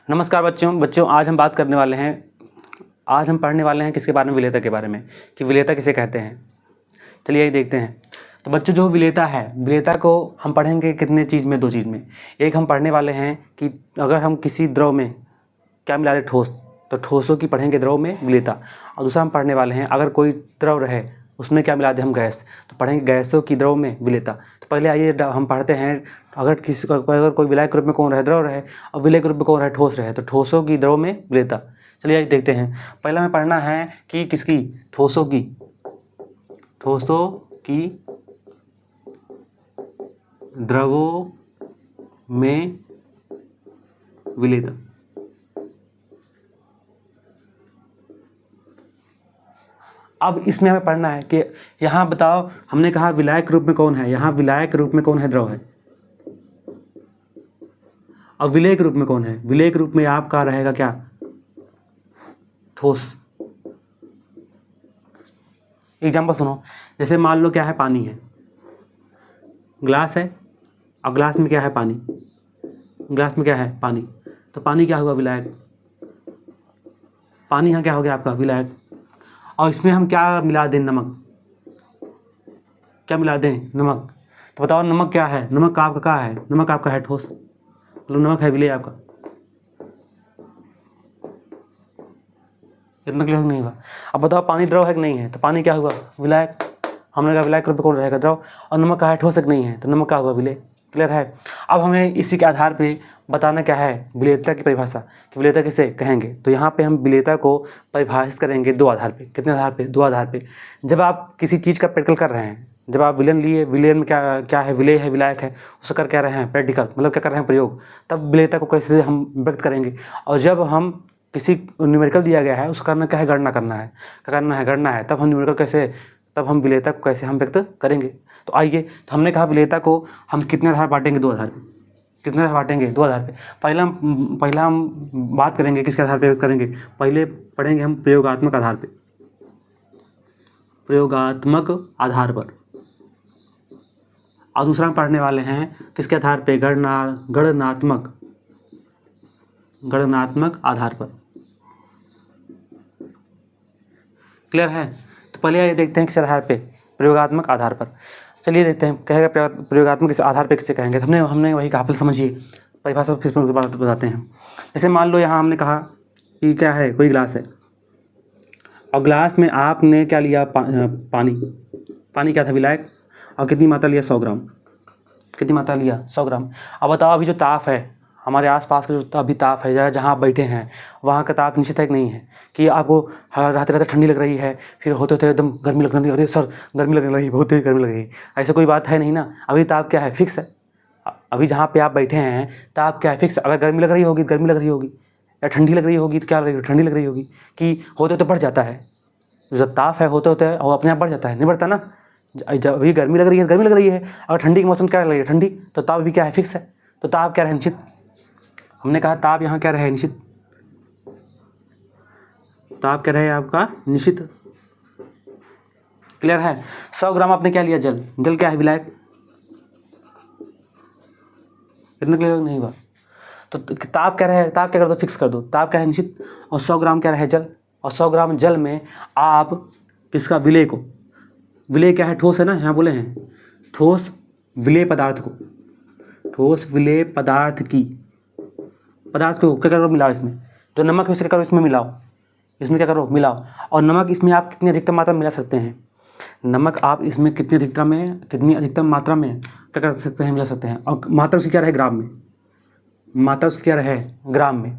नमस्कार बच्चों आज हम बात करने वाले हैं, आज हम पढ़ने वाले हैं किसके बारे में, विलेयता के बारे में, कि विलेयता किसे कहते हैं। चलिए यही देखते हैं। तो बच्चों जो विलेयता है, विलेयता को हम पढ़ेंगे कितने चीज़ में, दो चीज़ में। एक हम पढ़ने वाले हैं कि अगर हम किसी द्रव में क्या मिला दें, ठोस, तो ठोसों की पढ़ेंगे द्रव में विलेयता। और दूसरा हम पढ़ने वाले हैं अगर कोई द्रव रहे उसमें क्या मिला दें हम, गैस, तो पढ़ेंगे गैसों की द्रव में विलेयता। तो पहले आइए हम पढ़ते हैं, अगर कोई विलायक के रूप में कौन रहे, द्रव रहे, और विलेय के रूप में कौन रहे, ठोस रहे, तो ठोसों की द्रव में विलेयता। चलिए आइए देखते हैं। पहला हमें पढ़ना है कि किसकी, ठोसों की द्रवों में विलेयता। अब इसमें हमें पढ़ना है कि यहाँ बताओ, हमने कहा विलायक रूप में कौन है, यहाँ विलायक रूप में कौन है, द्रव है। अब विलेय रूप में कौन है, विलेय रूप में आपका रहेगा क्या, ठोस। एग्जाम्पल सुनो, जैसे मान लो क्या है, पानी है, ग्लास है, और ग्लास में क्या है, पानी, ग्लास में क्या है, पानी, तो पानी क्या हुआ, विलायक। पानी यहाँ क्या हो गया आपका, विलायक। और इसमें हम क्या मिला दें, नमक, क्या मिला दें, नमक। तो बताओ नमक क्या है, नमक आपका क्या है, नमक आपका है ठोस, मतलब नमक है विलेय आपका। इतना क्लियर नहीं हुआ। अब बताओ पानी द्रव है कि नहीं है, तो पानी क्या हुआ, विलायक। हमने कहा विलायक रूप में कौन रहेगा, द्रव। और नमक का है, ठोस है कि नहीं है, तो नमक का हुआ, विलेय। क्लियर है। अब हमें इसी के आधार पे बताना क्या है, विलेयता की परिभाषा, कि विलेयता किसे कहेंगे। तो यहाँ पे हम विलेयता को परिभाषित करेंगे दो आधार पे। कितने आधार पे, दो आधार पे। जब आप किसी चीज़ का प्रैक्टिकल कर रहे हैं, जब आप विलयन लिए, विलयन में क्या क्या है, विलेय है, विलायक है, उसका कर क्या रहे हैं, प्रैक्टिकल, मतलब क्या कर रहे हैं, प्रयोग, तब विलेयता को कैसे हम व्यक्त करेंगे। और जब हम किसी न्यूमेरिकल दिया गया है, उसका करना क्या है, गणना करना है, क्या करना है, गणना है, तब हम न्यूमेरिकल कैसे, तब हम विलेयता को कैसे हम व्यक्त करेंगे। तो आइए, तो हमने कहा विलेयता को हम कितने आधार बांटेंगे, दो आधार पे। कितने आधार बांटेंगे, दो आधार पे। पहला हम बात करेंगे किसके आधार पे करेंगे, पहले पढ़ेंगे हम प्रयोगात्मक आधार पे, प्रयोगात्मक आधार पर। और दूसरा हम पढ़ने वाले हैं किसके आधार पे, गणनात्मक आधार पर। क्लियर है। तो पहले ये देखते हैं किस आधार पे, प्रयोगात्मक आधार पर। चलिए देखते हैं, कहेगा प्रयोगात्मक किस आधार पे किसे कहेंगे। तो हमने वही कहा, पहले समझिए परिभाषा, फिर बताते हैं। जैसे मान लो यहाँ हमने कहा कि क्या है, कोई ग्लास है, और ग्लास में आपने क्या लिया, पानी क्या था, विलायक। और कितनी मात्रा लिया, 100 ग्राम। कितनी मात्रा लिया, 100 ग्राम। अब बताओ अभी जो ताप है, हमारे आसपास का जो अभी ताप है, जहाँ आप बैठे हैं, वहाँ का ताप निश्चित है कि नहीं है, कि आपको रहते रहते ठंडी लग रही है, फिर होते होते एकदम गर्मी लगने लगी, अरे सर गर्मी लगने लगी, बहुत तेज गर्मी लग रही। ऐसा कोई बात है नहीं ना। अभी ताप क्या है, फिक्स है। अभी जहाँ पे आप बैठे हैं ताप क्या है, फिक्स। अगर गर्मी लग रही होगी, गर्मी लग रही होगी, या ठंडी लग रही होगी, तो क्या लग रही होगी, ठंडी लग रही होगी। कि होते होते बढ़ जाता है, जब ताप है होते होते वो अपने आप बढ़ जाता है, नहीं बढ़ता ना। जब अभी गर्मी लग रही है, गर्मी लग रही है, और ठंडी के मौसम क्या लग रही है, ठंडी, तो ताप भी क्या है, फिक्स है। तो ताप क्या रहे, निश्चित। हमने कहा ताप यहाँ क्या रहे, निश्चित। ताप क्या रहे आपका, निश्चित। क्लियर है। 100 ग्राम आपने क्या लिया, जल। जल क्या है, विलायक। इतना क्लियर नहीं हुआ। तो ताप क्या रहे, ताप क्या कर दो, फिक्स कर दो, ताप क्या है, निश्चित। और 100 ग्राम क्या रहे, जल। और 100 ग्राम जल में आप किसका, विलेय को, विलेय क्या है, ठोस है ना, यहाँ बोले हैं ठोस विलेय पदार्थ को, ठोस विलेय पदार्थ को क्या करो, मिलाओ। इसमें जो नमक है उसे क्या करो, इसमें मिलाओ, इसमें क्या करो, मिलाओ। और नमक इसमें आप कितनी अधिकतम मात्रा में मिला सकते हैं, नमक आप इसमें कितनी अधिकतम मात्रा में क्या कर सकते हैं, मिला सकते हैं। और मात्रा उसकी क्या रहे, ग्राम में, मात्रा उसकी क्या रहे, ग्राम में।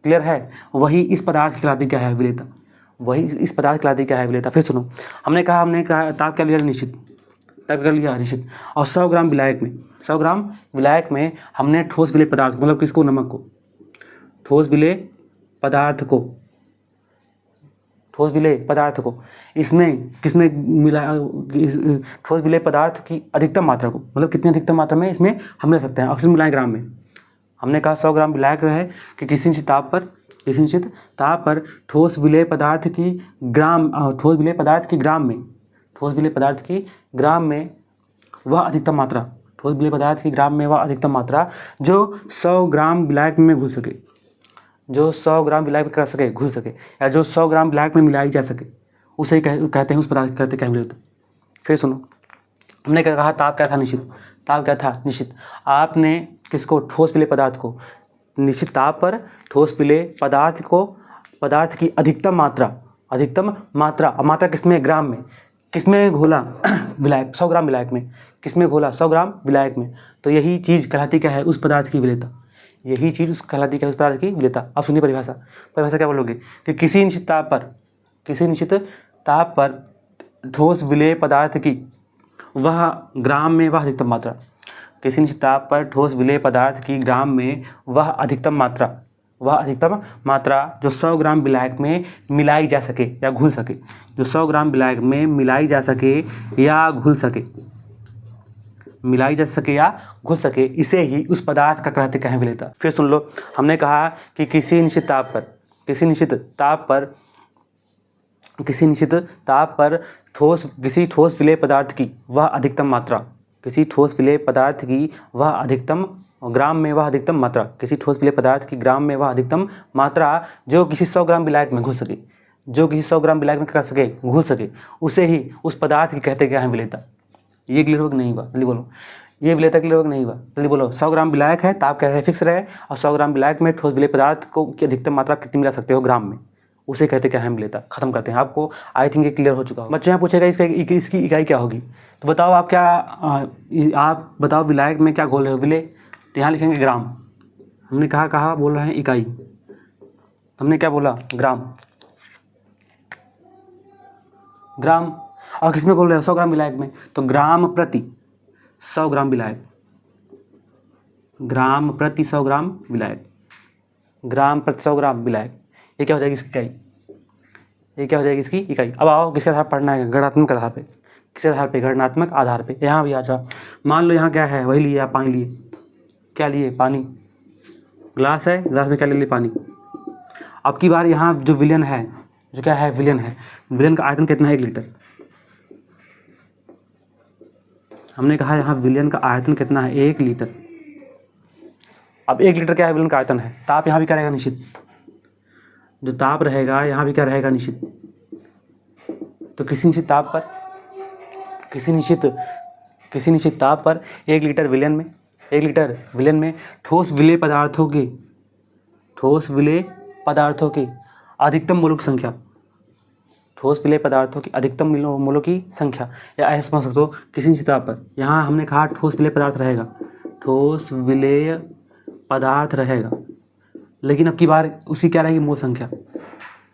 क्लियर है। वही इस पदार्थ की कहलाती क्या है, विलेयता। वही इस पदार्थ की कहलाती क्या है, विलेयता। फिर सुनो, हमने कहा ताप क्या लिया, निश्चित। ताप क्या लिया, निश्चित। और 100 ग्राम विलायक में, 100 ग्राम विलायक में हमने ठोस विलेय पदार्थ, मतलब किसको, नमक को, ठोस विलेय पदार्थ को इसमें किसमें मिला, ठोस विलेय पदार्थ की अधिकतम मात्रा को, मतलब कितनी अधिकतम मात्रा में इसमें हम ले सकते हैं, अक्सर मिलाएं ग्राम में। हमने कहा 100 ग्राम विलायक रहे कि किसी निश्चित ताप पर ठोस विलेय पदार्थ की ग्राम में वह अधिकतम मात्रा ठोस विलेय पदार्थ की ग्राम में वह अधिकतम मात्रा जो 100 ग्राम विलायक में घुल सके, जो 100 ग्राम विलायक में कर सके घुल सके, या जो 100 ग्राम विलायक में मिलाई जा सके, उसे कहते हैं उस पदार्थ को कहते हैं अम्लीय। फिर सुनो, हमने क्या कहा, ताप क्या था, निश्चित। ताप क्या था, निश्चित। आपने किसको, ठोस विलेय पदार्थ को निश्चित ताप पर ठोस विलेय पदार्थ को, पदार्थ की अधिकतम मात्रा, अधिकतम मात्रा, मात्रा किसमें, ग्राम में, किसमें घोला विलायक, 100 ग्राम विलायक में, किसमें घोला, 100 ग्राम विलायक में। तो यही चीज़ कहलाती क्या है, उस पदार्थ की विलेयता। यही चीज़ उस कहलाती क्या है, उस पदार्थ की विलेयता। अब सुनिए परिभाषा, परिभाषा क्या बोलोगे कि किसी निश्चित ताप पर, किसी निश्चित ताप पर ठोस विलेय पदार्थ की वह ग्राम में वह अधिकतम मात्रा, किसी निश्चित ताप पर ठोस विलेय पदार्थ की ग्राम में वह अधिकतम मात्रा, वह अधिकतम मात्रा जो 100 ग्राम विलायक में मिलाई जा सके या घुल सके, जो 100 ग्राम विलायक में मिलाई जा सके या घुल सके, मिलाई जा सके या घुल सके, इसे ही उस पदार्थ का कहते हैं विलेयता। फिर सुन लो, हमने कहा कि किसी निश्चित ताप पर, किसी निश्चित ताप पर, किसी निश्चित ताप पर किसी ठोस विलेय पदार्थ की वह अधिकतम मात्रा, किसी ठोस विलेय पदार्थ की वह अधिकतम ग्राम में वह अधिकतम मात्रा, किसी ठोस विलेय पदार्थ की ग्राम में वह अधिकतम मात्रा जो किसी 100 ग्राम विलायक में घुल सके, जो किसी 100 ग्राम विलायक में कर सके, घुल सके, उसे ही उस पदार्थ की कहते क्या है, विलेयता। ये क्लियर हो कि नहीं हुआ, जल्दी बोलो। ये विलेयता क्लियर हो कि नहीं हुआ, जल्दी बोलो। 100 ग्राम विलायक है, ताप क्या है, फिक्स रहे, और 100 ग्राम विलायक में ठोस विलेय पदार्थ को की अधिकतम मात्रा कितनी मिला सकते हो, ग्राम में, उसे कहते क्या है, विलेयता। खत्म करते हैं। आपको आई थिंक ये क्लियर हो चुका हो। बच्चों यहाँ पूछेगा इसकी इकाई क्या होगी, तो बताओ आप क्या, आप बताओ विलायक में क्या घोल रहे हो, विलेय, तो यहाँ लिखेंगे ग्राम। हमने कहा बोल रहे हैं इकाई, हमने क्या बोला, ग्राम, ग्राम। और किस में घोल रहे हो, 100 ग्राम विलायक में, तो ग्राम प्रति 100 ग्राम विलायक, ग्राम प्रति 100 ग्राम विलायक, ग्राम प्रति 100 ग्राम विलायक, ये क्या हो जाएगी इसकी इकाई, ये क्या हो जाएगी इसकी इकाई। अब आओ किसके आधार पर पढ़ना है, गणनात्मक आधार पे, किस आधार पे, गणनात्मक आधार पे। यहाँ भी आ जाओ, मान लो यहाँ क्या है, वही लिए आप, पानी लिए, क्या लिए, पानी, ग्लास है, ग्लास में क्या ले लिए, पानी। अब की बार यहाँ जो विलयन है, जो क्या है, विलयन है, विलयन का आयतन कितना है, 1 लीटर। हमने कहा यहाँ विलयन का आयतन कितना है, 1 लीटर। अब 1 लीटर क्या है, विलयन का आयतन है। ताप यहाँ भी क्या रहेगा, निश्चित, जो ताप रहेगा यहाँ भी क्या रहेगा, निश्चित। तो किसी निश्चित ताप पर, किसी निश्चित ताप पर 1 लीटर विलयन में, 1 लीटर विलयन में ठोस विलेय पदार्थों की, ठोस विलेय पदार्थों की अधिकतम मोलों की संख्या, ठोस विलेय पदार्थों की अधिकतम मोलों की संख्या, या ऐसे समझ सकते हो, किसी निश्चित ताप पर, यहाँ हमने कहा ठोस विलेय पदार्थ रहेगा, ठोस विलेय पदार्थ रहेगा, लेकिन अब की बार उसी क्या रहेगी, मोल संख्या,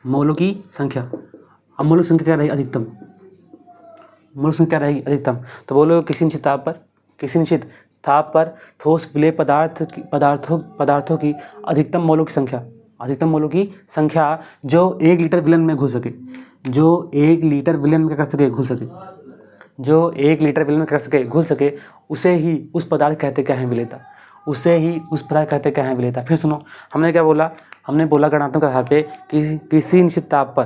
मोलों की संख्या। अब मोलों की संख्या क्या रहेगी, अधिकतम, मोल संख्या रहेगी अधिकतम। तो बोलो किसी निश्चित ताप पर, किसी निश्चित ताप पर ठोस विलेय पदार्थों की अधिकतम मोलों की संख्या, अधिकतम मोलों की संख्या जो 1 लीटर विलयन में घुल सके, जो 1 लीटर विलयन में कर सके, घुल सके, जो 1 लीटर विलयन में कर सके, घुल सके, उसे ही उस पदार्थ कहते क्या है, विलेयता। उसे ही उस पदार्थ कहते क्या है, विलेयता। फिर सुनो, हमने क्या बोला, हमने बोला गणनात्मक आधार पे किसी निश्चित ताप पर,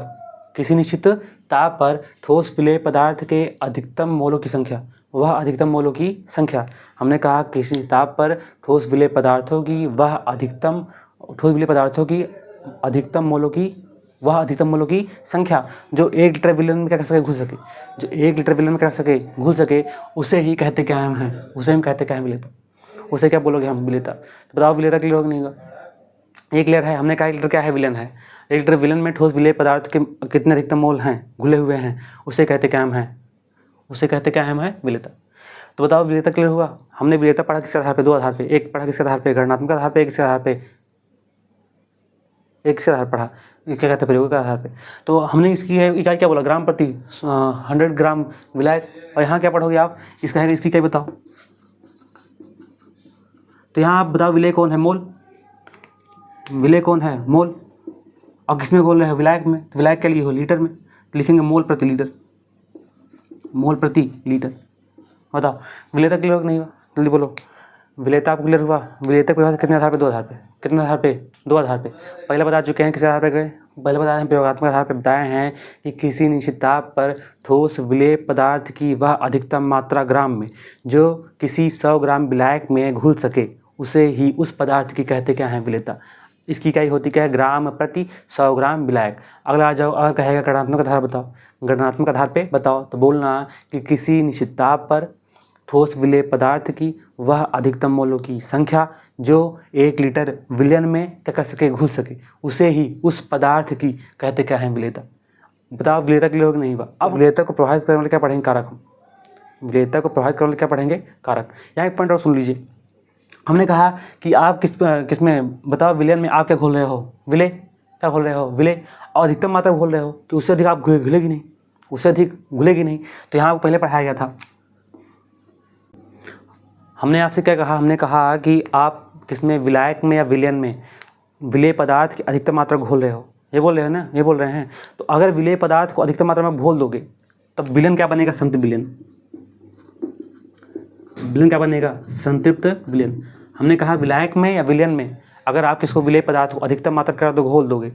किसी निश्चित ताप पर ठोस विलेय पदार्थ के अधिकतम मोलों की संख्या, वह अधिकतम मोलों की संख्या। हमने कहा किसी ताप पर ठोस विलेय पदार्थों की वह अधिकतम, ठोस विलेय पदार्थों की अधिकतम मोलों की, वह अधिकतम मोलों की संख्या जो 1 लीटर विलयन में क्या कर सके, घुल सके, जो 1 लीटर विलयन में कर सके, घुल सके, उसे ही कहते क्या हैं, उसे हम कहते क्या है, विलेयता। उसे क्या बोलोगे हम, विलेयता। तो बताओ विलेयता क्लियर होगा नहीं होगा। 1 लीटर है, हमने कहा 1 लीटर क्या है, विलयन है, 1 लीटर विलयन में ठोस विलेय पदार्थ के कितने अधिकतम मोल हैं, घुले हुए हैं, उसे कहते क्या हैं, उसे कहते क्या है, विलेयता। तो बताओ विलेयता क्लियर हुआ। हमने विलेयता पढ़ा किसके आधार पे, 2 आधार पे, एक पढ़ा किसके आधार पे, गणनात्मक आधार पे, एक किसके आधार पे, एक से आधार पढ़ा, क्या कहते हैं, प्रयोग के आधार पे। तो हमने इसकी इकाई क्या बोला, ग्राम प्रति 100 ग्राम विलायक। और यहाँ क्या पढ़ोगे आप, इसका है, इसकी क्या बताओ। तो यहाँ आप बताओ विलेय कौन है, मोल, विलेय कौन है, मोल। और किसमें बोल रहे हैं, विलायक में, तो विलायक के लिए हो लीटर में, तो लिखेंगे मोल प्रति लीटर, मोल प्रति लीटर। बताओ विलेयता क्लियर नहीं हुआ, जल्दी बोलो। विलेयता आपको क्लियर हुआ। विलेयता के परिभाषा कितने आधार पे, 2 आधार पे, कितने आधार पे, 2 आधार पे। पहले बता चुके हैं किस आधार पे गए, पहले बताए हैं, प्रयोगात्मक आधार पर बताए हैं कि किसी निश्चित ताप पर ठोस विलेय पदार्थ की वह अधिकतम मात्रा ग्राम में जो किसी 100 ग्राम विलायक में घुल सके उसे ही उस पदार्थ की कहते क्या है, विलेयता। इसकी इकाई होती क्या है, ग्राम प्रति 100 ग्राम विलायक। अगला आ जाओ, अगर कहेगा गणनात्मक आधार बताओ, गणनात्मक आधार पे बताओ, तो बोलना कि किसी निश्चित ताप पर ठोस विलेय पदार्थ की वह अधिकतम मोलों की संख्या जो 1 लीटर विलयन में क्या कर सके, घुल सके, उसे ही उस पदार्थ की कहते क्या है, विलेयता। बताओ विलेयता क्लियर हो कि नहीं हुआ। अब विलेयता को प्रभावित करने वाले क्या पढ़ेंगे, कारक। हम विलेयता को प्रभावित करने वाले क्या पढ़ेंगे, कारक। यहाँ एक पॉइंट और सुन लीजिए, हमने कहा कि आप किस में बताओ, विलयन में आप क्या घोल रहे हो, विलेय। क्या घोल रहे हो, विलेय। और अधिकतम मात्रा घोल रहे हो कि उससे अधिक आप घुलेगी नहीं, उससे अधिक घुलेगी नहीं। तो यहाँ पहले पढ़ाया गया था, हमने आपसे क्या कहा, हमने कहा कि आप किसमें, विलायक में या विलयन में विलेय पदार्थ की अधिकतम मात्रा घोल रहे हो, ये बोल रहे हो ना, ये बोल रहे हैं। तो अगर विलेय पदार्थ को अधिकतम मात्रा में घोल दोगे तब विलयन क्या बनेगा, संतृप्त विलयन। विलयन क्या बनेगा, संतृप्त विलयन। हमने कहा विलायक में या विलयन में अगर आप किसको विलेय पदार्थ को अधिकतम मात्रा कर दो, घोल दोगे,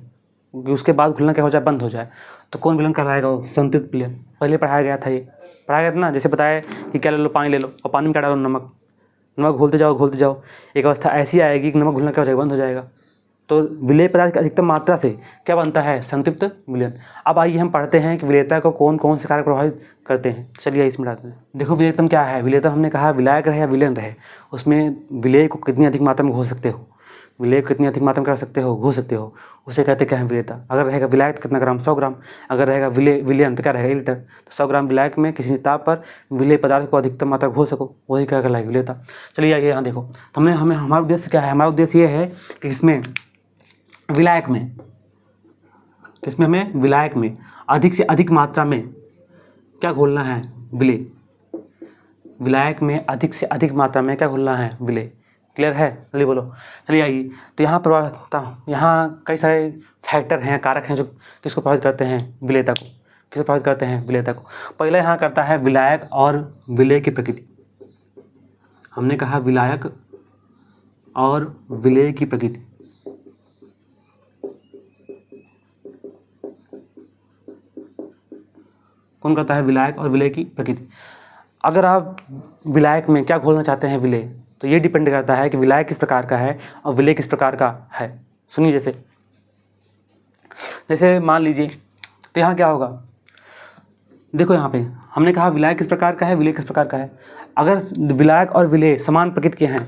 उसके बाद घुलना क्या हो जाए, बंद हो जाए, तो कौन विलयन कहलाएगा, संतृप्त विलयन। पहले पढ़ाया गया था, ये पढ़ाया गया था ना। जैसे बताया कि क्या ले लो, पानी ले लो और पानी में क्या डालो, नमक। नमक घोलते जाओ, एक अवस्था ऐसी आएगी कि नमक घुलना क्या हो जाएगा, बंद हो जाएगा। तो विलेय पदार्थ की अधिकतम मात्रा से क्या बनता है, संतृप्त विलयन। अब आइए हम पढ़ते हैं कि विलेयता को कौन कौन से कारक प्रभावित करते हैं। चलिए इसमें डालते हैं। देखो विलेयतम क्या है, विलेयतम हमने कहा विलायक रहे या विलयन रहे, उसमें विलेय को कितनी अधिक मात्रा में घोल सकते हो, विलेय को कितनी अधिक मात्रा में कर सकते हो, घोल सकते हो, उसे कहते क्या है, विलेयता। अगर रहेगा विलायक तो कितना ग्राम, 100 ग्राम। अगर रहेगा विलयन तो क्या रहेगा, 1 लीटर। तो 100 ग्राम विलायक में किसी ताप पर विलेय पदार्थ को अधिकतम मात्रा घोल सको, वही क्या कहलाएगा, विलेयता। चलिए आइए यहाँ देखो, तो हमारा उद्देश्य क्या है, हमारा उद्देश्य ये है कि इसमें विलायक में, किसमें, हमें विलायक में अधिक से अधिक मात्रा में क्या घोलना है, विलेय। विलायक में अधिक से अधिक मात्रा में क्या घोलना है, विलेय। क्लियर है, चलिए बोलो। चलिए आइए, तो यहाँ कई सारे फैक्टर हैं, कारक हैं जो किसको प्रभावित करते हैं, विलेयता को। किसको प्रभावित करते हैं, विलेयता को। पहले यहाँ करता है विलायक और विलेय की प्रकृति। हमने कहा विलायक और विलेय की प्रकृति। कौन करता है, विलायक और विलेय की प्रकृति। अगर आप विलायक में क्या घोलना चाहते हैं, विलेय, तो ये डिपेंड करता है कि विलायक किस प्रकार का है और विलेय किस प्रकार का है। सुनिए, जैसे मान लीजिए, तो यहाँ क्या होगा, देखो यहाँ पे हमने कहा विलायक किस प्रकार का है, विलेय किस प्रकार का है। अगर विलायक और विलेय समान प्रकृति के हैं,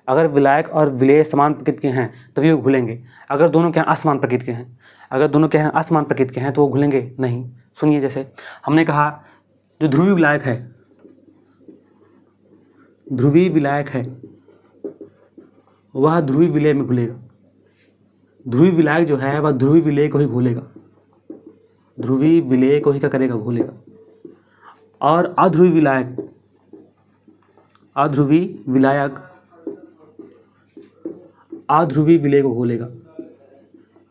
अगर विलायक और विलेय समान प्रकृति के हैं तभी वो घुलेंगे। अगर दोनों के यहाँ असमान प्रकृति के हैं, अगर दोनों के यहाँ असमान प्रकृति के हैं तो वो घुलेंगे नहीं। सुनिए, जैसे हमने कहा जो ध्रुवीय विलायक है, ध्रुवीय विलायक है वह ध्रुवीय विलेय में घुलेगा। ध्रुवीय विलायक जो है वह ध्रुवीय विलेय को ही घोलेगा, ध्रुवीय विलेय को ही क्या करेगा, घोलेगा। और अध्रुवीय विलायक, अध्रुवीय विलायक अध्रुवीय विलेय को घोलेगा,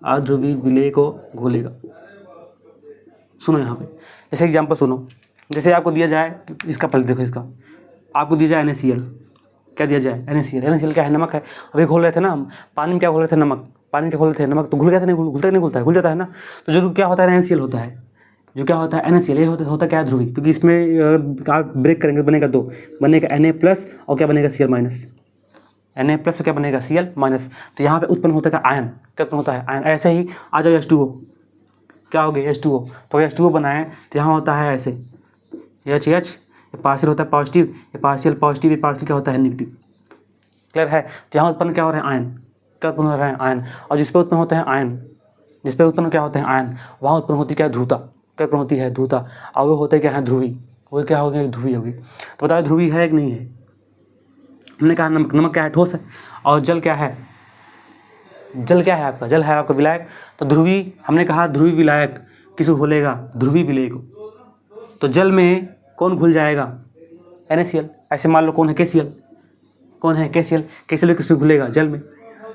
अध्रुवीय विलेय को घोलेगा। सुनो यहाँ पे, जैसे एग्जांपल सुनो, जैसे आपको दिया जाए, इसका पहले देखो, इसका आपको दिया जाए NaCl। क्या दिया जाए, NaCl। NaCl क्या है, नमक है। अभी घोल रहे थे ना हम, पानी में क्या घोल रहे थे, नमक। पानी में क्या घोल रहे थे, नमक। तो घुल गया था, नहीं घुलता है, नहीं घुलता है, घुल जाता है ना। तो जो क्या होता है, NaCl होता है। जो क्या होता है, NaCl, ये होता क्या है, ध्रुवीय। क्योंकि इसमें आप ब्रेक करेंगे बनेगा 2, बनेगा Na+ और क्या बनेगा, Cl-। Na+ तो क्या बनेगा, Cl-। तो यहाँ पे उत्पन्न होता है आयन। क्या उत्पन्न होता है, आयन। ऐसे ही आ जाओ H2O, क्या हो गया, H2O। तो H2O बनाए तो यहाँ होता है ऐसे HH, ये पार्शियल होता है पॉजिटिव, ये पार्शियल पॉजिटिव, ये पार्शियल क्या होता है, नेगेटिव। क्लियर है। तो यहाँ उत्पन्न क्या हो रहा है, आयन। क्या उत्पन्न हो रहा है, आयन। और जिस पे उत्पन्न होते हैं आयन, जिस पे उत्पन्न क्या होते हैं, आयन, वहाँ उत्पन्न होती क्या है, ध्रुवता। क्या उत्पन्न होती है, ध्रुवता। और वो होते क्या है, ध्रुवी। वो क्या हो गया, ध्रुवी होगी। तो बताओ ध्रुवी है कि नहीं है। हमने कहा नमक, नमक क्या है, ठोस है। और जल क्या है, जल क्या है आपका, जल है आपका विलायक। तो ध्रुवी, हमने कहा ध्रुवी विलायक किसको घोलेगा, ध्रुवी विलेय को। तो जल में कौन घुल जाएगा, NaCl। ऐसे मान लो कौन है, KCl। कौन है, KCl। KCl किसमें घुलेगा, जल में।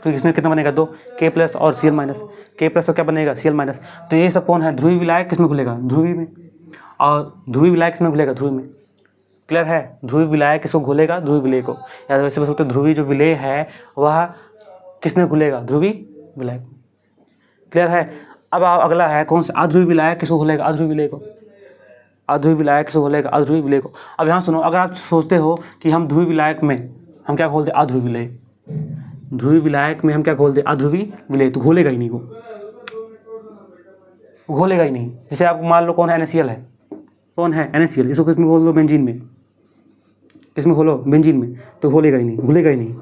तो इसमें कितना बनेगा, 2, K+ और Cl-। K+ तो क्या बनेगा, Cl-। तो ये सब कौन है, ध्रुवीय विलायक किसमें घुलेगा, ध्रुवी में। और ध्रुवीय विलायक किसमें घुलेगा, ध्रुवी में। क्लियर है। ध्रुवीय विलायक किसको घुलेगा, ध्रुवीय विलेय को। या वैसे बोल सकते हो ध्रुवीय जो विलेय है वह किसमें घुलेगा, ध्रुवीय विलायक। क्लियर है। अब अगला है कौन सा, अध्रुवी विलायक किसको घुलेगा, अध्रुवी विलय को, अध्रुवी विलायक किसको घुलेगा, अध्रुवी विलय को। अब यहाँ सुनो, अगर आप सोचते हो कि हम ध्रुवी विलायक में हम क्या घोलते, अध्रुवी विलय, ध्रुवी विलायक में हम क्या घोलते, अध्रुवी विलय, तो घोलेगा ही नहीं, वो घोलेगा ही नहीं। जैसे आप मान लो कौन है, NaCl है, कौन है NaCl, इसको किसमें घोल लो, बेंजीन में, किसमें घोलो, बेंजीन में, तो घोलेगा ही नहीं, घुलेगा ही नहीं।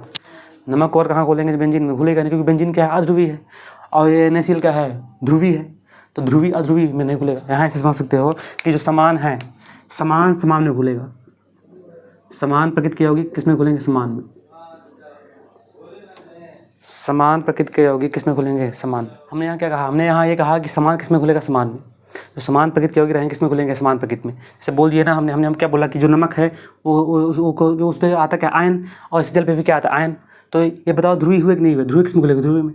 नमक को और कहाँ घोलेंगे, बेंजीन में, घुलेगा नहीं, क्योंकि बेंजीन क्या है, अध्रुवी है, और ये NaCl क्या है, ध्रुवी है, तो ध्रुवी अध्रुवी में नहीं घुलेगा। यहाँ ऐसे समझ सकते हो कि जो समान है, समान समान में घुलेगा, समान प्रकृति की होगी किसमें घुलेंगे, समान में, समान प्रकृति की होगी किसमें घुलेंगे, समान। हमने यहाँ क्या कहा, हमने यहाँ ये कहा कि समान किसमें घुलेगा, समान में। जो समान प्रकृति की होगी रहेंगे किसमें घुलेंगे, समान प्रकृति में। जैसे बोल दिए ना हमने हम क्या बोला कि जो नमक है वो उस पर आता क्या, आयन, और इस जल पे भी क्या आता है, आयन। तो ये बताओ ध्रुवी हुए कि नहीं हुए, ध्रुवी किसमें घुलेगा, ध्रुवी में।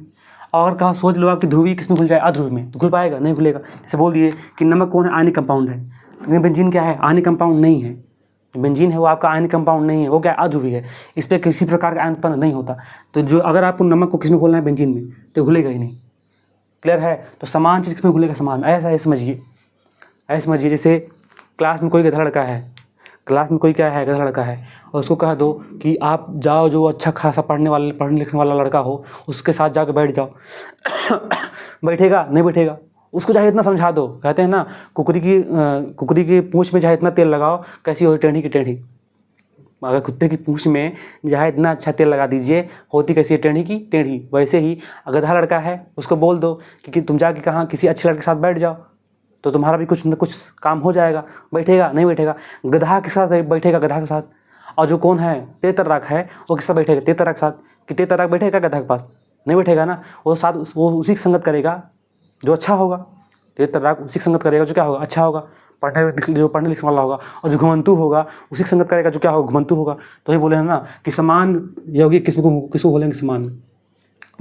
और कहा सोच लो आप कि ध्रुवी किसमें घुल जाए, अध्रुवी में, तो घुल पाएगा, नहीं घुलेगा। जैसे बोल दिए कि नमक कौन है, आयनिक कंपाउंड है, लेकिन बेंजीन क्या है, आयनिक कंपाउंड नहीं है। बेंजीन है वो आपका आयनिक कंपाउंड नहीं है, वो क्या, अध्रुवी है, इस पर किसी प्रकार का आयन उत्पन्न नहीं होता। तो जो अगर आपको नमक को किसमें घोलना है, बेंजीन में, तो घुलेगा ही नहीं। क्लियर है। तो समान चीज़ किसमें घुलेगा, समान। ऐसा समझिए, ऐसे समझिए। जैसे क्लास में कोई गधा लड़का है, क्लास में कोई क्या है, गधा लड़का है, और उसको कह दो कि आप जाओ, जो अच्छा खासा पढ़ने लिखने वाला लड़का हो उसके साथ जाकर बैठ जाओ बैठेगा, नहीं बैठेगा। उसको चाहे इतना समझा दो, कहते हैं ना कुकरी की पूँछ में चाहे इतना तेल लगाओ, कैसी हो, टेढ़ी की टेढ़ी। अगर कुत्ते की पूँछ में चाहे इतना अच्छा तेल लगा दीजिए, होती कैसी है, टेढ़ी की टेढ़ी। वैसे ही गधा लड़का है, उसको बोल दो कि तुम जाके कहाँ किसी अच्छे लड़के के साथ बैठ जाओ, तो तुम्हारा भी कुछ न कुछ काम हो जाएगा। बैठेगा, नहीं बैठेगा। गधा के साथ बैठेगा, गधा के साथ। और जो कौन है, तेतररख है, वो किसका बैठेगा, तेतररख के साथ। कि तेतररख बैठेगा गधा के पास, नहीं बैठेगा ना। वो साथ वो उसी की संगत करेगा जो अच्छा होगा। तेतररख उसी की संगत करेगा जो क्या होगा, अच्छा होगा, जो पढ़ने लिखने वाला होगा। और जो घुमंतु होगा उसी की संगत करेगा जो क्या होगा, घुमंतु होगा। तो ये बोले हैं ना कि समान योगी किसको बोलेंगे, समान में।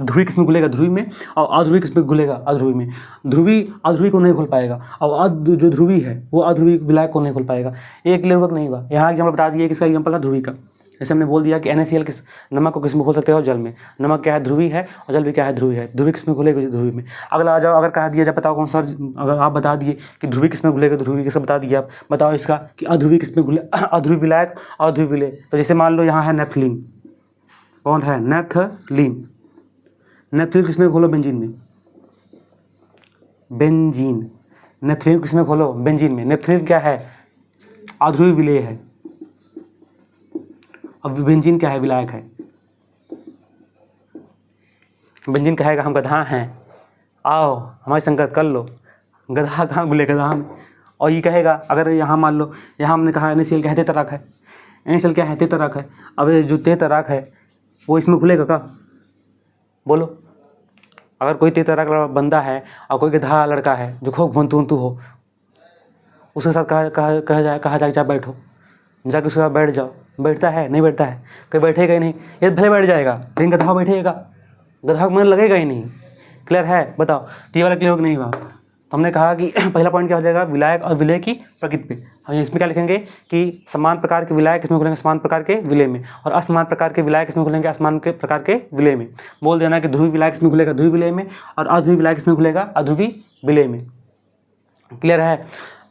ध्रुवी किसमें घुलेगा, ध्रुवी में। और अध्रुवी किसमें घुलेगा, अध्रुवी में। ध्रुवी अध्रुवी को नहीं घुल पाएगा, और जो ध्रुवी है वो अध्रुवी विलायक को नहीं घुल पाएगा। एक लेवल नहीं हुआ। यहाँ एग्जाम्पल बता दिए, किसका एग्जाम्पल था, ध्रुवी का। जैसे हमने बोल दिया कि NaCl किस नमक को किसमें घोल सकते हो, जल में। नमक क्या है, ध्रुवी है, और जल भी क्या है, ध्रुवी है। ध्रुवी किसमें घुलेगा, ध्रुवी में। अगला आ जाओ, अगर कहा दिया जाए, बताओ कौन सा, अगर आप बता दिए कि ध्रुवी किसमें घुलेगा, ध्रुवी किसमें बता दिए आप, बताओ इसका कि अध्रुवी किसमें घुले, अध्रुवी विलायक, अध्रुवी विलय। तो जैसे मान लो यहाँ है नेफ्थलीन, कौन है, नेफ्थलीन। नेफ्थलीन किसमें घोलो, बेंजीन में, बेंजीन। नेफ्थलीन किसमें घोलो, बेंजीन में। नेफ्थलीन क्या है, अध्रुवी विलय है। अब बेंजीन क्या है, विलायक है। बेंजीन कहेगा हम गधा हैं, आओ हमारी संगत कर लो। गधा कहाँ घुले, गधा में। और ये कहेगा, अगर यहाँ मान लो, यहाँ हमने कहा NaCl क्या है, तेतररख है। NaCl क्या है, तेतररख है। अब जो तेतररख है वो इसमें घुलेगा क्या, बोलो। अगर कोई तेतररख बंदा है और कोई गधा लड़का है जो खूब घुमंतु हो, उसके साथ कहा जाए बैठो, जाके उसके साथ बैठ जाओ। बैठता है, नहीं बैठता है, कोई बैठेगा ही नहीं। ये भले बैठ जाएगा, लेकिन गधा बैठेगा, गधा को मन लगेगा ही नहीं। क्लियर है, बताओ। तो ये वाला क्लियर नहीं हुआ। तो हमने कहा कि पहला पॉइंट क्या हो जाएगा, विलायक और विलय की प्रकृति पे। हम इसमें क्या लिखेंगे कि समान प्रकार के विलायक किसमें घुलेंगे, समान प्रकार के विलय में। और असमान प्रकार के विलायक किसमें घुलेंगे, असमान के प्रकार के विलय में। बोल देना कि ध्रुवी विलायक किसमें घुलेगा, ध्रुवी विलय में। और अध्रुवी विलायक किसमें घुलेगा, अध्रुवी विलय में। क्लियर है।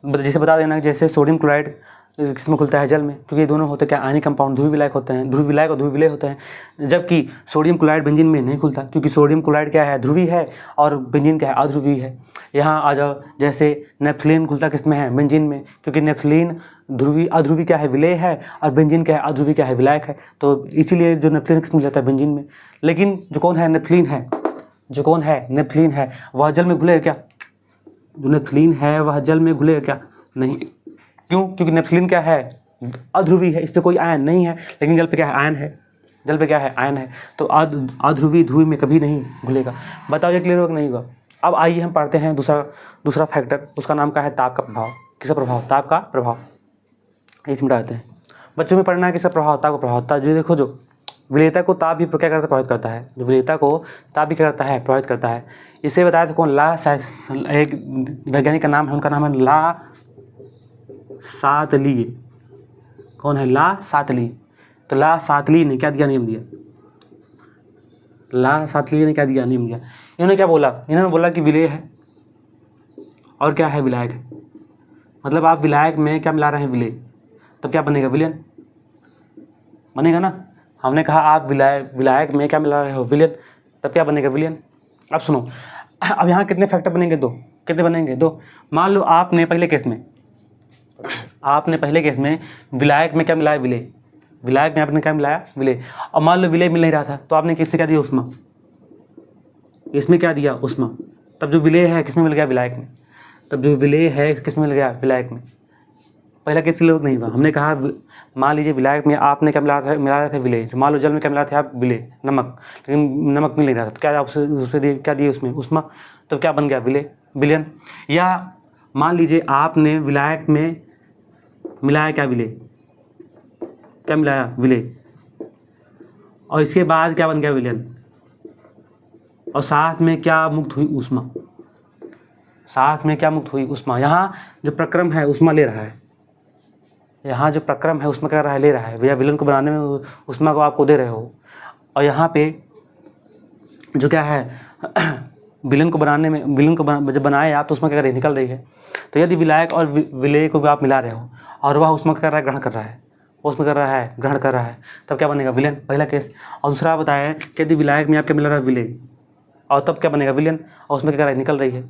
जैसे बता देना, जैसे सोडियम क्लोराइड किसमें घुलता है, जल में, क्योंकि ये दोनों होते क्या, आयनिक कंपाउंड, ध्रुवी विलायक होते हैं। ध्रुवी विलायक और ध्रुवी विलय होते हैं। जबकि सोडियम क्लोराइड बेंजीन में नहीं घुलता, क्योंकि सोडियम क्लोराइड क्या है, ध्रुवी है, और बेंजीन क्या है, अध्रुवी है। यहाँ आ जाओ, जैसे नेफ्थलीन घुलता किसमें है, बेंजीन में, क्योंकि नेफ्थलीन अध्रुवी क्या है, विलय है, और बेंजीन क्या है, अध्रुवी क्या है, विलायक है। तो इसीलिए जो नेफ्थलीन किसमें जाता है, बेंजीन में। लेकिन जो कौन है, नेफ्थलीन है, जो कौन है, नेफ्थलीन है, वह जल में घुलेगा क्या, जो नेफ्थलीन है वह जल में घुलेगा क्या, नहीं। क्यों, क्योंकि नेफ्थलीन क्या है, अध्रुवी है, इस पर कोई आयन नहीं है। लेकिन जल पे क्या है, आयन है, जल पे क्या है, आयन है। तो अध्रुवी ध्रुवी में कभी नहीं घुलेगा। बताओ ये क्लियर हो कि नहीं हुआ। अब आइए हम पढ़ते हैं दूसरा फैक्टर, उसका नाम क्या है, ताप का प्रभाव। किसका प्रभाव, ताप का प्रभाव। इसमें डालते हैं, बच्चों में पढ़ना है किसका प्रभाव, ताप का प्रभाव। जो देखो, जो विलेयता को ताप भी क्या करता है, प्रभावित करता है। जो विलेयता को ताप भी क्या करता है, प्रभावित करता है। इसे बताया था कौन, एक वैज्ञानिक का नाम है, उनका नाम है ला सातली। कौन है, ला सातली। तो ला सातली ने क्या दिया, नियम दिया। ला सातली ने क्या दिया, नियम दिया। इन्होंने क्या बोला, इन्होंने बोला कि विलेय है, और क्या है विलायक, मतलब आप विलायक में क्या मिला रहे हैं, विलेय, तब क्या बनेगा, विलयन बनेगा ना। हमने कहा आप विलायक में क्या मिला रहे हो, विलयन, तब क्या बनेगा, विलयन। अब सुनो, अब यहाँ कितने फैक्टर बनेंगे, 2, कितने बनेंगे, 2। मान लो आपने पहले केस में विलायक में क्या मिलाया, विलेय, विलायक में आपने क्या मिलाया, विलेय। और मान लो विलेय मिल नहीं रहा था तो आपने किससे क्या दिया, उष्मा, इसमें क्या दिया, उष्मा। तब जो विलेय है किसमें मिल गया, विलायक में। तब जो विलेय है किसमें मिल गया, विलायक में। पहला केस लोग नहीं हुआ। हमने कहा मान लीजिए विलायक में आपने क्या मिला रहे थे, विलेय। मान लो जल में क्या मिला था आप, विलेय, नमक, लेकिन नमक मिल नहीं रहा था तो क्या आप उस पर क्या दिए, उसमें उष्मा, तो क्या बन गया, विलेय, विलयन। या मान लीजिए आपने विलायक में मिलाया क्या, विलेय, क्या मिलाया, विलेय, और इसके बाद क्या बन गया, विलयन, और साथ में क्या मुक्त हुई, उष्मा, साथ में क्या मुक्त हुई, उष्मा। यहाँ जो प्रक्रम है उष्मा ले रहा है, यहाँ जो प्रक्रम है उसमें क्या रहा है, ले रहा है, भैया विलन को बनाने में उष्मा को आपको दे रहे हो। और यहाँ पे जो क्या है विलन को बनाने में, विलन को जब बनाए आप तो उसमें क्या कर रही है, निकल रही है। तो यदि विलायक और विलेय को भी आप मिला रहे हो और वह उसमें क्या कर रहा है, ग्रहण कर रहा है, उसमें कर रहा है, ग्रहण कर रहा है, तब क्या बनेगा, विलन, पहला केस। और दूसरा बताया कि यदि विलायक में आप क्या मिला रहा है, विलेय, और तब क्या बनेगा, विलन, और उसमें क्या कर रहा है, निकल रही है।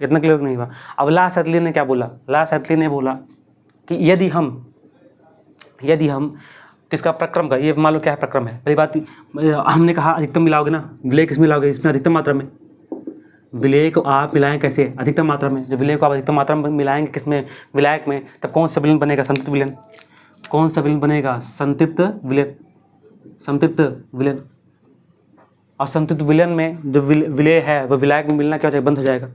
इतना क्लियर नहीं हुआ। अब ला सैतली ने क्या बोला, ला सैतली ने बोला कि यदि हम किसका, प्रक्रम का, ये मान लो क्या है, प्रक्रम है। पहली बात हमने कहा अधिकतम मिलाओगे ना, विलेय किस मिलाओगे, इसमें अधिकतम मात्रा में। विलेय को आप मिलाएं कैसे, अधिकतम मात्रा में। जब विलेय को आप अधिकतम मात्रा में मिलाएंगे किसमें, विलायक में, तब कौन सा विलयन बनेगा, संतृप्त विलयन। कौन सा विलयन बनेगा, संतृप्त विलयन, संतृप्त विलयन। और संतृप्त विलयन में जो विलेय है वह विलायक में मिलना क्या हो जाएगा, बंद हो जाएगा।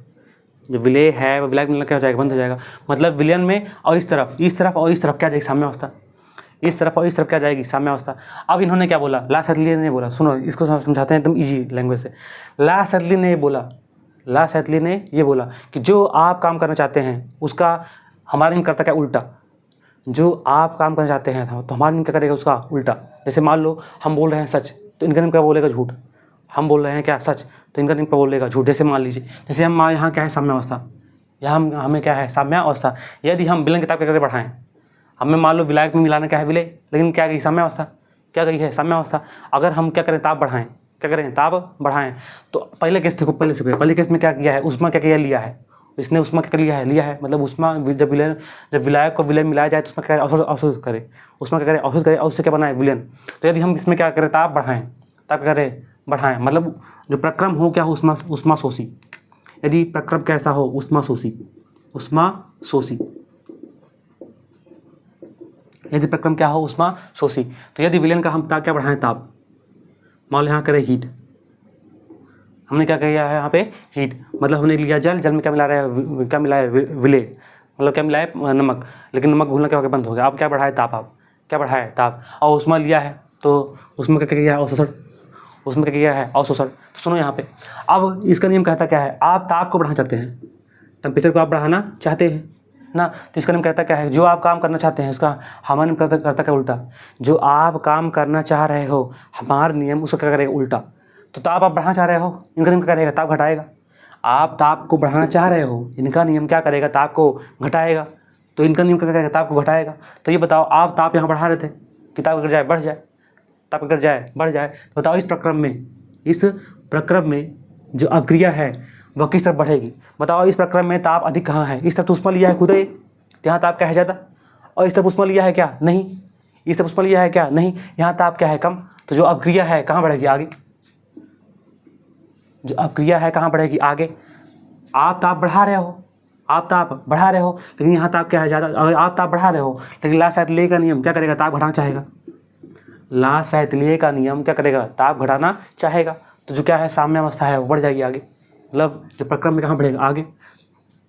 जो विलेय है वह विलायक में मिलना क्या हो जाएगा, बंद हो जाएगा। मतलब विलयन में और इस तरफ और इस तरफ क्या जाएगी, साम्यावस्था। इस तरफ और इस तरफ क्या जाएगी, साम्यावस्था। अब इन्होंने क्या बोला, ला सैतली ने बोला, सुनो इसको समझाते हैं एकदम ईजी लैंग्वेज से। ला सैतली ने ये बोला कि जो आप काम करना चाहते हैं उसका हमारा नियम करता क्या, उल्टा। जो आप काम करना चाहते हैं तो हमारा नियम क्या करेगा, उसका उल्टा। जैसे मान लो हम बोल रहे हैं सच, तो इनका नियम क्या बोलेगा, झूठ। हम बोल रहे हैं क्या, सच, तो इनका नियम क्या बोलेगा, झूठ। जैसे मान लीजिए, जैसे हम यहाँ क्या है, साम्यावस्था, यहाँ हमें क्या है, साम्यावस्था। यदि हम विलयन किताब क्या करके बढ़ाएं, हमें मान लो विलायक में मिलाना क्या है, विलेय, लेकिन क्या गई, साम्यावस्था, क्या गई है, साम्यावस्था। अगर हम क्या करें, ताप बढ़ाएं, क्या करें, ताप बढ़ाएं, तो पहले केस देखो, पहले केस में क्या किया है, उष्मा क्या किया, लिया है, इसने उष्मा क्या लिया है, मतलब उष्मा जब विलायक को विलयन मिलाया जाए तो उसमें क्या अवशोषित करे, उष्मा क्या करे, अवशोषित करे, और उससे क्या बनाए, विलयन। तो यदि हम इसमें क्या करें, ताप बढ़ाएं, ताप क्या करें, बढ़ाएं, मतलब जो प्रक्रम हो क्या हो, उष्मा शोषी। यदि प्रक्रम कैसा हो, उष्मा शोषी, यदि प्रक्रम क्या हो, उष्मा शोषी। तो यदि विलयन का हम क्या बढ़ाएं, ताप, मान लो यहाँ करें हीट, हमने क्या किया है यहाँ पे, हीट, मतलब हमने लिया जल में क्या मिला रहा है, क्या मिलाया, विलेय, मतलब क्या मिलाया, नमक, लेकिन नमक घुलना क्या हो गया, बंद हो गया। अब क्या बढ़ाए, ताप, आप क्या बढ़ाए, ताप। और उष्मा लिया है तो उसमें क्या किया है, अवशोषण, उसमें क्या किया है, अवशोषण। तो सुनो यहाँ पे, अब इसका नियम कहता क्या है, आप ताप को बढ़ाना चाहते हैं, टेम्परेचर को आप बढ़ाना चाहते हैं ना, तो इसका नियम कहता क्या है, जो आप काम करना चाहते हैं उसका हमारा नियम करता क्या, उल्टा। जो आप काम करना चाह रहे हो हमारा नियम उसका क्या करेगा, उल्टा। तो ताप आप बढ़ाना चाह रहे हो, इनका नियम क्या करेगा, ताप घटाएगा। आप ताप को बढ़ाना चाह रहे हो, इनका नियम क्या करेगा, ताप को घटाएगा। तो इनका नियम क्या करेगा, ताप को घटाएगा। तो ये बताओ, आप ताप यहाँ बढ़ा रहे थे कि ताप गिर जाए, बढ़ जाए, ताप गिर जाए, बढ़ जाए। तो बताओ इस प्रक्रम में जो अभिक्रिया है वह किस तरफ बढ़ेगी। बताओ इस प्रक्रम में ताप अधिक कहाँ है, इस तरफ तो उष्मा लिया है खुद ही, यहाँ ताप क्या है, ज़्यादा, और इस तरफ उष्मा लिया है क्या, नहीं, इस तरफ उष्मा लिया है क्या, नहीं, यहाँ ताप क्या है, कम। तो जो अभिक्रिया है कहाँ बढ़ेगी, आगे। जो अभिक्रिया है कहाँ बढ़ेगी, आगे। आप ताप बढ़ा रहे हो, लेकिन यहाँ ताप क्या है, ज़्यादा। अगर आप ताप बढ़ा रहे हो लेकिन ला सैतली का नियम क्या करेगा, ताप घटाना चाहेगा। ला सैतली का नियम क्या करेगा, ताप घटाना चाहेगा। तो जो क्या है, साम्यावस्था है वो बढ़ जाएगी आगे, मतलब जो प्रक्रम में कहाँ बढ़ेगा, आगे।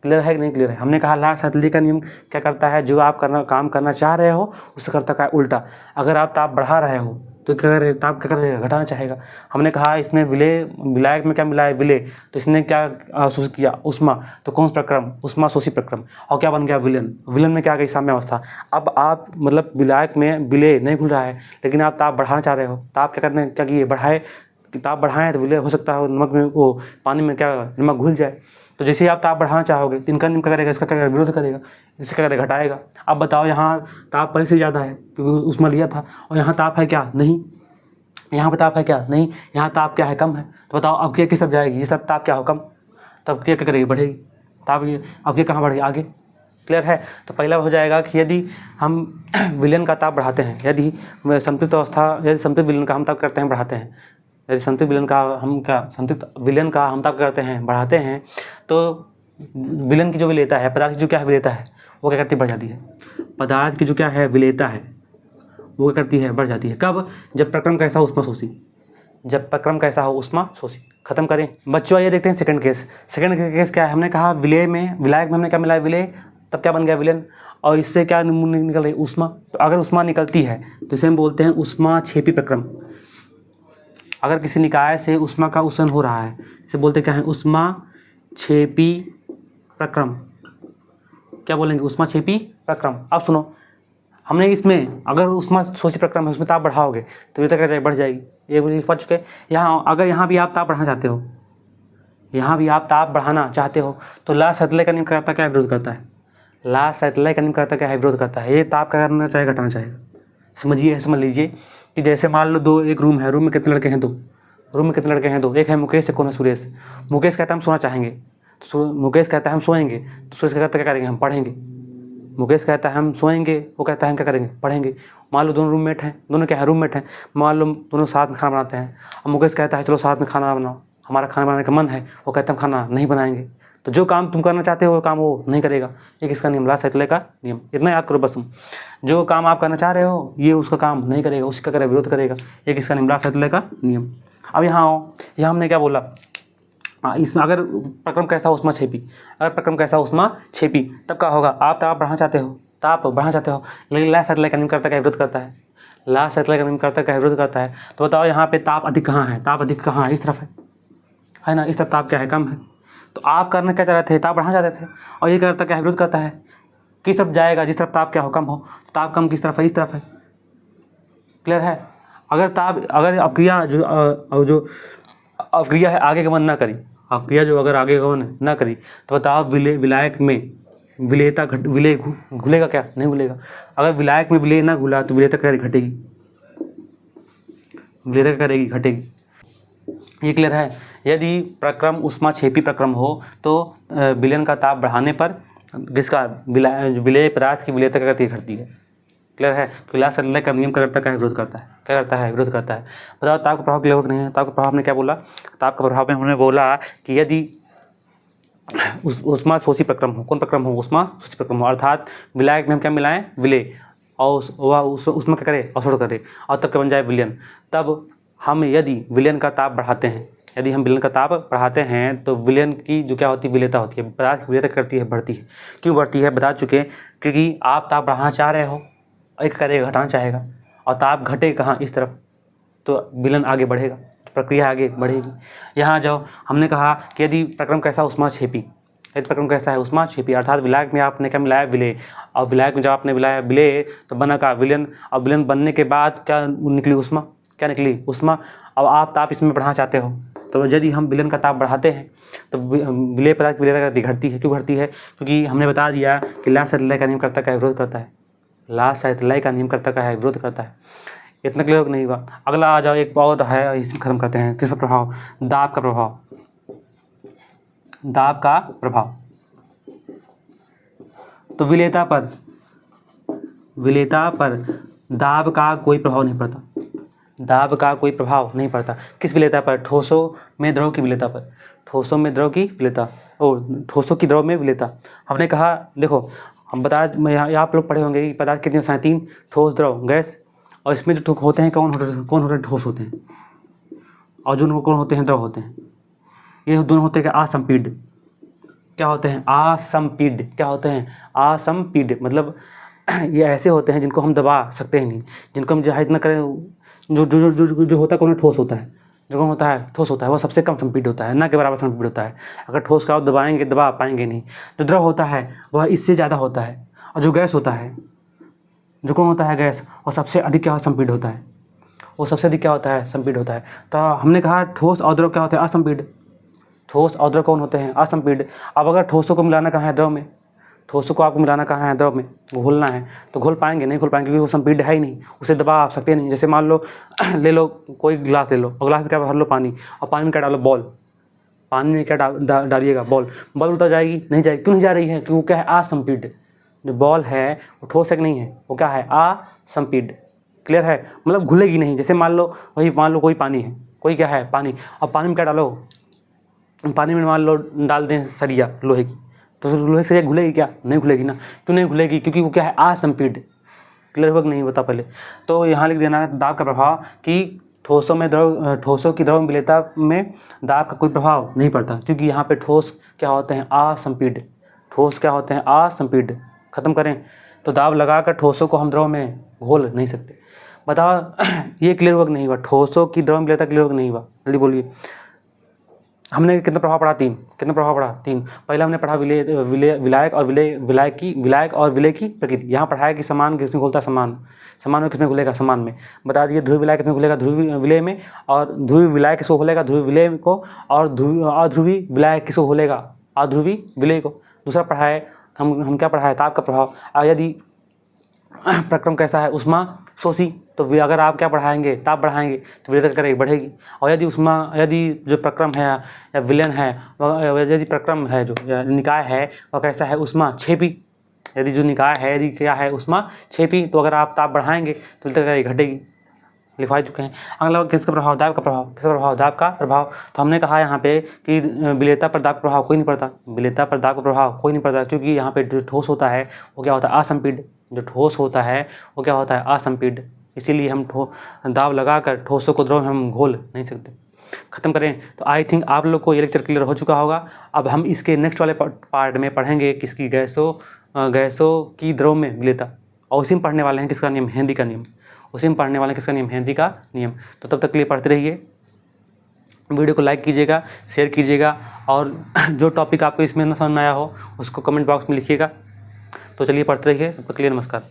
क्लियर है कि नहीं क्लियर है। हमने कहा ला सैतली का नियम क्या करता है, जो आप काम करना चाह रहे हो उससे करता है उल्टा। अगर आप ताप बढ़ा रहे हो तो क्या करेगा, ताप क्या करेगा, घटाना चाहेगा। हमने कहा इसमें विलायक में क्या मिला है, विलेय, तो इसने क्या अवशोषित किया, उष्मा, तो कौन सा प्रक्रम, उष्मा शोषी प्रक्रम, और क्या बन गया, विलयन में क्या गई, साम्यावस्था। अब आप मतलब विलायक में विलेय नहीं घुल रहा है लेकिन आप ताप बढ़ाना चाह रहे हो, ताप क्या किए, बढ़ाए, ताप बढ़ाएं तो विलेय हो सकता है नमक में, वो पानी में क्या नमक घुल जाए। तो जैसे ही आप ताप बढ़ाना चाहोगे तो इनका नियम क्या करेगा, इसका क्या करेगा, विरोध करेगा, इससे क्या करेगा, घटाएगा। अब बताओ यहाँ ताप पहले से ज़्यादा है क्योंकि ऊष्मा लिया था, और यहाँ ताप है क्या, नहीं, यहाँ पे ताप है क्या, नहीं, यहाँ ताप क्या है, कम है। तो बताओ अब क्या किस तरफ जाएगी, ये सब ताप क्या हो, कम, तब क्या करेगी, बढ़ेगी ताप। ये अब ये कहाँ बढ़ेगी, आगे। क्लियर है। तो पहला हो जाएगा कि यदि हम विलयन का ताप बढ़ाते हैं, यदि संतृप्त अवस्था, यदि संतृप्त विलयन का हम ताप करते हैं, बढ़ाते हैं, यदि संतृप्त विलयन का हम क्या, संतृप्त विलयन का हम ताप करते हैं, बढ़ाते हैं, तो विलयन की जो विलेयता है, पदार्थ की जो क्या है विलेयता है, वो क्या करती है, बढ़ जाती है। पदार्थ की जो क्या है विलेयता है वो क्या करती है, बढ़ जाती है। कब, जब प्रक्रम कैसा उष्मा शोषी, जब प्रक्रम कैसा हो उष्मा शोषी। खत्म करें बच्चों। ये देखते हैं सेकंड केस। सेकंड केस क्या है, हमने कहा विलय में, विलायक में हमने क्या मिलाया, विलय, तब क्या बन गया, विलयन, और इससे क्या निकल रही, उष्मा। तो अगर उष्मा निकलती है तो इसे हम बोलते हैं उष्मा क्षेपी प्रक्रम। अगर किसी निकाय से उष्मा का उत्सर्जन हो रहा है, इसे बोलते क्या है, उष्मा क्षेपी प्रक्रम। क्या बोलेंगे, उष्मा क्षेपी प्रक्रम। अब सुनो, हमने इसमें अगर उष्मा शोषी प्रक्रम है, उसमें ताप बढ़ाओगे तो ये तक बढ़ जाएगी, ये लिख पा चुके। यहाँ अगर यहाँ भी आप ताप बढ़ाना चाहते हो, यहाँ भी आप ताप बढ़ाना चाहते हो, तो ला सैतले का नियम करता क्या, विरोध करता है। ला सैतले का नियम करता क्या है, विरोध करता है। ये ताप क्या करना चाहे, घटाना चाहेगा। समझिए, समझ लीजिए कि जैसे मान लो एक रूम है, रूम में कितने लड़के हैं, दो। रूम में कितने लड़के हैं, दो। एक है मुकेश, एक कौन है, सुरेश। मुकेश कहता है हम सोना चाहेंगे, तो मुकेश कहता है हम सोएंगे, तो सुरेश कहता है क्या करेंगे, हम पढ़ेंगे। मुकेश कहता है हम सोएंगे, वो कहता है हम क्या करेंगे, पढ़ेंगे। मान लो दोनों रूममेट हैं, दोनों क्या है, रूममेट हैं। मान लो दोनों साथ में खाना बनाते हैं। अब मुकेश कहता है चलो साथ में खाना बनाओ, हमारा खाना बनाने का मन है। वो कहता है हम खाना नहीं बनाएंगे। तो जो काम तुम करना चाहते हो वो काम वो नहीं करेगा। ये किसका नियम, ला सैतले का नियम। इतना याद करो बस तुम, जो काम आप करना चाह रहे हो ये उसका काम नहीं करेगा, उसका करेगा, विरोध करेगा। ये किसका नियम, ला सैतले का नियम। अब यहाँ आओ, यहाँ हमने क्या बोला, इसमें अगर प्रक्रम कैसा उष्मा क्षेपी, अगर प्रक्रम कैसा उष्मा क्षेपी, तब क्या होगा, आप ताप बढ़ाना चाहते हो, ताप बढ़ाना चाहते हो, लेकिन ला सैतले का नियम करता क्या, विरोध करता है। ला सैतले का नियम करता क्या, विरोध करता है। तो बताओ यहाँ पे ताप अधिक कहाँ है, ताप अधिक कहाँ है, इस तरफ है ना, इस तरफ ताप क्या है, कम है। तो आप करना क्या चाह रहे थे, ताप बढ़ाना चाहते थे, और ये करता क्या है, विरोध करता है। किस तरफ जाएगा, जिस तरफ ताप क्या हो, कम हो। ताप कम किस तरफ है, इस तरफ है। क्लियर है। अगर ताप, अगर अवक्रिया जो अवक्रिया है आगे गमन ना करी, अवक्रिया जो अगर आगे गमन ना करी, तो बताओ विलायक में विलेयता विलय घुलेगा क्या, नहीं घुलेगा। अगर विलायक में विलय ना घुला तो विलेयता क्या घटेगी, विलेयता क्या करेगी, घटेगी। ये क्लियर है। यदि प्रक्रम उष्मा क्षेपी प्रक्रम हो तो विलयन का ताप बढ़ाने पर किसका, विलेय पदार्थ की विलेयता क्या घटती है। क्लियर है। तो ला सैतले का नियम क्या करता है, विरोध करता है। क्या करता है, विरोध करता है। बताओ ताप का प्रभाव क्लियर हो कि नहीं है। ताप का प्रभाव ने क्या बोला, ताप का प्रभाव में हमने बोला कि यदि उष्मा शोषी प्रक्रम हो, कौन प्रक्रम हो, उष्मा शोषी प्रक्रम हो, अर्थात विलायक में हम क्या मिलाएं, विलय, और वह उसमें क्या करे, अवशोषण करे, और तब क्या बन जाए, विलयन। तब हम यदि विलयन का ताप बढ़ाते हैं, यदि हम विलयन का ताप बढ़ाते हैं तो विलयन की जो क्या होती है, विलेयता होती है, पदार्थ की विलेयता करती है, बढ़ती है। क्यों बढ़ती है, बता चुके, क्योंकि आप ताप बढ़ाना चाह रहे हो, एक करेगा, घटाना चाहेगा, और ताप घटे कहाँ, इस तरफ, तो विलयन आगे बढ़ेगा, प्रक्रिया आगे बढ़ेगी। यहाँ जाओ, हमने कहा कि यदि प्रक्रम कैसा उष्मा क्षेपी, यदि प्रक्रम कैसा है, उष्मा क्षेपी, अर्थात विलायक में आपने क्या मिलाया, विलय, और विलायक में जब आपने मिलाया विलय तो बना का विलयन, और विलयन बनने के बाद क्या निकली, उष्मा, क्या निकली, उष्मा। अब आप ताप इसमें बढ़ाना चाहते हो, तो यदि हम विलयन का ताप बढ़ाते हैं तो विलय पदार्थ की विलेयता घटती है। क्यों घटती है, क्योंकि हमने बता दिया कि ला सैतले का नियम करता क्या, विरोध करता है। ला सैतले का नियम करता क्या है, विरोध करता है। इतना क्लियर नहीं हुआ। अगला आ जाओ, एक और है, इसे खत्म करते हैं। किसका प्रभाव, दाब का प्रभाव। दाब का प्रभाव, तो विलेयता पर दाब का कोई प्रभाव नहीं पड़ता, दाब का कोई प्रभाव नहीं पड़ता। किस विलेयता पर, ठोसों में द्रव की विलेयता पर, ठोसों में द्रव की विलेयता, ठोसों की द्रव में विलेयता। हमने कहा, देखो हम यहाँ आप लोग पढ़े होंगे कि पदार्थ कितने होते हैं, 3, ठोस, द्रव, गैस, और इसमें जो होते हैं कौन होते हैं, ठोस होते हैं, और जो कौन होते हैं, द्रव होते हैं। ये दोनों होते हैं असंपीड, क्या होते हैं, असंपीड, क्या होते हैं, असंपीड, मतलब ये ऐसे होते हैं जिनको हम दबा सकते हैं नहीं, जिनको हम जहाँ इतना करें, जो होता है कौन ठोस होता है, जो कौन होता है, ठोस होता है, वो सबसे कम संपीड होता है, ना के बराबर संपीड होता है। अगर ठोस का आप दबाएंगे, दबा पाएंगे नहीं। जो द्रव होता है वह इससे ज़्यादा होता है, और जो गैस होता है, जो कौन होता है, गैस, और सबसे अधिक क्या संपीड होता है, वो सबसे अधिक क्या होता है, संपीड होता है। तो हमने कहा ठोस और द्रव क्या होता है, असंपीड। ठोस और द्रव कौन होते हैं? असंपीड्य। अब अगर ठोसों को मिलाना कहाँ है? द्रव में। ठोसों को आपको मिलाना कहाँ है? द्रव में। घोलना है तो घोल पाएंगे? नहीं घोल पाएंगे, क्योंकि वो संपीड्य है ही नहीं, उसे दबा आप सकते नहीं। जैसे मान लो ले लो कोई गिलास ले लो और गिलास में क्या भर लो? पानी, और पानी में क्या डालो? बॉल। पानी में क्या डालिएगा? बॉल। बॉल उल्टा जाएगी? नहीं जाएगी। क्यों नहीं जा रही है? क्योंकि क्या है? असंपीड्य। जो बॉल है वो ठोस है कि नहीं है? वो क्या है? असंपीड्य। क्लियर है? मतलब घुलेगी नहीं। जैसे मान लो कोई पानी है, कोई क्या है? पानी। और पानी में क्या डालो? पानी में मान लो डाल दें सरिया लोहे की, तो लोहे की सरिया घुलेगी क्या? नहीं घुलेगी ना। क्यों नहीं घुलेगी? क्योंकि वो क्या है? असंपीड्य। क्लियर हुआ कि नहीं बता पहले? तो यहाँ लिख देना है दाब का प्रभाव कि ठोसों की द्रव विलेयता में दाब का कोई प्रभाव नहीं पड़ता, क्योंकि यहाँ पे ठोस क्या होते हैं? असंपीड्य। ठोस क्या होते हैं? असंपीड्य। खत्म करें तो दाब लगाकर ठोसों को हम द्रव में घोल नहीं सकते। बताओ ये क्लियर हुआ कि नहीं हुआ? ठोसों की द्रव विलेयता क्लियर हुआ कि नहीं हुआ? जल्दी बोलिए। हमने कितना प्रभाव पढ़ा? 3। कितना प्रभाव पढ़ा? 3। पहला हमने पढ़ा विलायक और विलय की प्रकृति। यहाँ पढ़ाया कि समान किसमें घुलता है? समान में किसमें घुलेगा? समान में। बता दिए ध्रुवीय विलायक किसमें घुलेगा? ध्रुवीय विलय में। और ध्रुवीय विलायक किसको घुलेगा? ध्रुवीय विलय को। और अध्रुवीय विलायक किसको घुलेगा? अध्रुवीय विलय को। दूसरा पढ़ाए हम क्या पढ़ाए? ताप का प्रभाव। और यदि प्रक्रम कैसा है? उष्मा शोषी, तो अगर आप क्या बढ़ाएंगे? ताप बढ़ाएंगे तो विलेयता करेगी? बढ़ेगी। और यदि जो प्रक्रम है या विलयन है, यदि प्रक्रम है जो या निकाय है वह कैसा है? उष्मा क्षेपी। यदि जो निकाय है यदि क्या है? उष्मा क्षेपी, तो अगर आप ताप बढ़ाएंगे तो विलेयता करेगी? घटेगी। लिखवा चुके हैं। अगला किसका प्रभाव? दाब का प्रभाव। किसका प्रभाव? दाब का प्रभाव। तो हमने कहा यहाँ पे कि विलेयता पर दाब का प्रभाव कोई नहीं पड़ता। विलेयता पर दाब का प्रभाव कोई नहीं पड़ता, क्योंकि यहाँ पे जो ठोस होता है वो क्या होता है? असंपीड्य। जो ठोस होता है वो क्या होता है? असंपीड्य। इसीलिए हम दाब लगाकर ठोसों को द्रव में हम घोल नहीं सकते। खत्म करें तो आई थिंक आप लोग को ये लेक्चर क्लियर हो चुका होगा। अब हम इसके नेक्स्ट वाले पार्ट में पढ़ेंगे किसकी? गैसों की द्रव में विलेयता। और उसी में पढ़ने वाले हैं किसका नियम? हेनरी का नियम। उसी में पढ़ने वाले हैं किसका नियम? हेनरी का नियम। तो तब तक के लिए पढ़ते रहिए। वीडियो को लाइक कीजिएगा, शेयर कीजिएगा, और जो टॉपिक आपको इसमें न समझ में आया हो उसको कमेंट बॉक्स में लिखिएगा। तो चलिए पढ़ते रहिए। तब तक के लिए नमस्कार।